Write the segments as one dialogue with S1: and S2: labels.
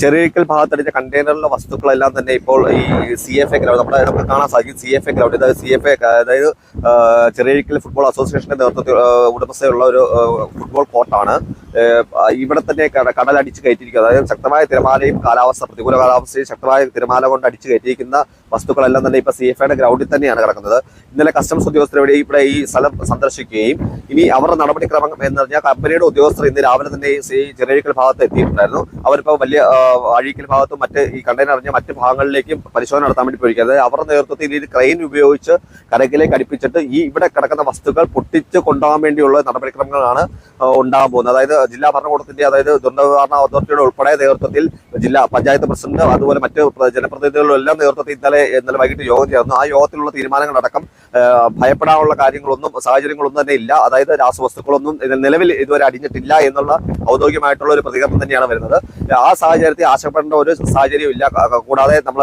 S1: ചെറിയക്കൽ ഭാഗത്തടിച്ച കണ്ടെയ്നറിലെ വസ്തുക്കളെല്ലാം തന്നെ ഇപ്പോൾ ഈ CFA ഗ്രൗണ്ട് നമുക്ക് കാണാൻ സാധിക്കും. CFA ഗ്രൗണ്ട്, CFA അതായത് ചെറിയക്കൽ ഫുട്ബോൾ അസോസിയേഷന്റെ നേതൃത്വത്തിൽ ഉടമസ്ഥയുള്ള ഒരു ഫുട്ബോൾ കോർട്ടാണ്. ഇവിടെ തന്നെ കടലടിച്ച് കയറ്റിയിരിക്കുക. അതായത് ശക്തമായ തിരമാലയും പ്രതികൂല കാലാവസ്ഥയും ശക്തമായ തിരമാല കൊണ്ട് അടിച്ചു കയറ്റിയിരിക്കുന്ന വസ്തുക്കളെല്ലാം തന്നെ ഇപ്പൊ CFAയുടെ ഗ്രൗണ്ടിൽ തന്നെയാണ് കിടക്കുന്നത്. ഇന്നലെ കസ്റ്റംസ് ഉദ്യോഗസ്ഥർ ഇവിടെ ഈ സ്ഥലം സന്ദർശിക്കുകയും ഇനി അവരുടെ നടപടിക്രമം എന്ന് പറഞ്ഞാൽ കമ്പനിയുടെ ഉദ്യോഗസ്ഥർ ഇന്ന് രാവിലെ തന്നെ ഈ ചെറിയക്കൽ ഭാഗത്ത് എത്തിയിട്ടുണ്ടായിരുന്നു. അവരിപ്പോൾ വലിയ അഴീക്കൽ ഭാഗത്തും മറ്റ് ഈ കണ്ടെയ്നർ അറിഞ്ഞ മറ്റ് ഭാഗങ്ങളിലേക്കും പരിശോധന നടത്താൻ വേണ്ടി പോയിരിക്കുന്നത്. അവരുടെ നേതൃത്വത്തിൽ ഈ ക്രെയിൻ ഉപയോഗിച്ച് കരക്കിലേക്ക് അടുപ്പിച്ചിട്ട് ഈ ഇവിടെ കിടക്കുന്ന വസ്തുക്കൾ പൊട്ടിച്ച് കൊണ്ടുപോകാൻ വേണ്ടിയുള്ള നടപടിക്രമങ്ങളാണ് ഉണ്ടാകാൻ പോകുന്നത്. അതായത് ജില്ലാ ഭരണകൂടത്തിന്റെ, അതായത് ദുരന്ത നിവാരണ അതോറിറ്റിയുടെ ഉൾപ്പെടെ നേതൃത്വത്തിൽ ജില്ലാ പഞ്ചായത്ത് പ്രസിഡന്റ് അതുപോലെ മറ്റ് ജനപ്രതിനിധികളുടെ എല്ലാം നേതൃത്വത്തിൽ ഇന്നലെ വൈകിട്ട് യോഗം ചേർന്നു. ആ യോഗത്തിലുള്ള തീരുമാനങ്ങളടക്കം ഭയപ്പെടാനുള്ള കാര്യങ്ങളൊന്നും സാഹചര്യങ്ങളൊന്നും തന്നെ ഇല്ല. അതായത് രാസവസ്തുക്കളൊന്നും നിലവിൽ ഇതുവരെ അടിഞ്ഞിട്ടില്ല എന്നുള്ള ഔദ്യോഗികമായിട്ടുള്ള ഒരു പ്രതികരണം തന്നെയാണ് വരുന്നത്. ആ സാഹചര്യത്തിൽ ആശങ്കപ്പെടേണ്ട ഒരു സാഹചര്യവും ഇല്ല. കൂടാതെ നമ്മൾ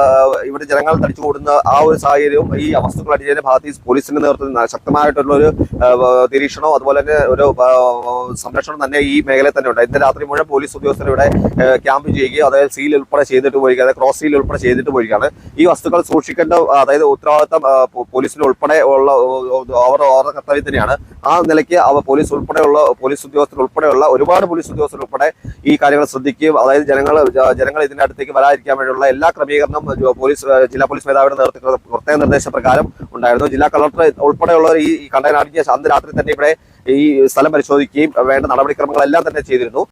S1: ഇവിടെ ജനങ്ങൾ തടിച്ചു കൂടുന്ന ആ ഒരു സാഹചര്യവും ഈ വസ്തുക്കൾ അടിച്ചതിന്റെ ഭാഗത്ത് പോലീസിന്റെ നേതൃത്വത്തിൽ ശക്തമായിട്ടുള്ള ഒരു നിരീക്ഷണവും അതുപോലെ തന്നെ ഒരു സംരക്ഷണം തന്നെ ഈ മേഖലയിൽ തന്നെ ഉണ്ട്. ഇന്ന് രാത്രി മുഴുവൻ പോലീസ് ഉദ്യോഗസ്ഥർ ഇവിടെ ക്യാമ്പ് ചെയ്യുകയും അതായത് സീൽ ഉൾപ്പെടെ ചെയ്തിട്ട് പോയിരിക്കുക, അതായത് ക്രോസ് സീൽ ഉൾപ്പെടെ ചെയ്തിട്ട് പോയിരിക്കുകയാണ്. ഈ വസ്തുക്കൾ സൂക്ഷിക്കേണ്ട അതായത് ഉത്തരവാദിത്തം പോലീസിന് ഉൾപ്പെടെ ഉള്ള അവരുടെ കർത്തവ്യം തന്നെയാണ്. ആ നിലയ്ക്ക് പോലീസ് ഉദ്യോഗസ്ഥർ ഉൾപ്പെടെയുള്ള ഒരുപാട് പോലീസ് ഉദ്യോഗസ്ഥർ ഉൾപ്പെടെ ഈ കാര്യങ്ങൾ ശ്രദ്ധിക്കുകയും അതായത് ജനങ്ങൾ ഇതിന്റെ അടുത്തേക്ക് വരാതിരിക്കാൻ വേണ്ടിയുള്ള എല്ലാ ക്രമീകരണവും ജില്ലാ പോലീസ് മേധാവിയുടെ നേതൃത്വത്തിൽ പ്രത്യേക നിർദ്ദേശപ്രകാരം ഉണ്ടായിരുന്നു. ജില്ലാ കളക്ടർ ഉൾപ്പെടെയുള്ളവർ ഈ കണ്ടെയ്നർ അടിഞ്ഞ അന്ന് രാത്രി തന്നെ ഇവിടെ ഈ സ്ഥലം പരിശോധിക്കുകയും വേണ്ട നടപടിക്രമങ്ങളെല്ലാം തന്നെ ചെയ്തിരുന്നു.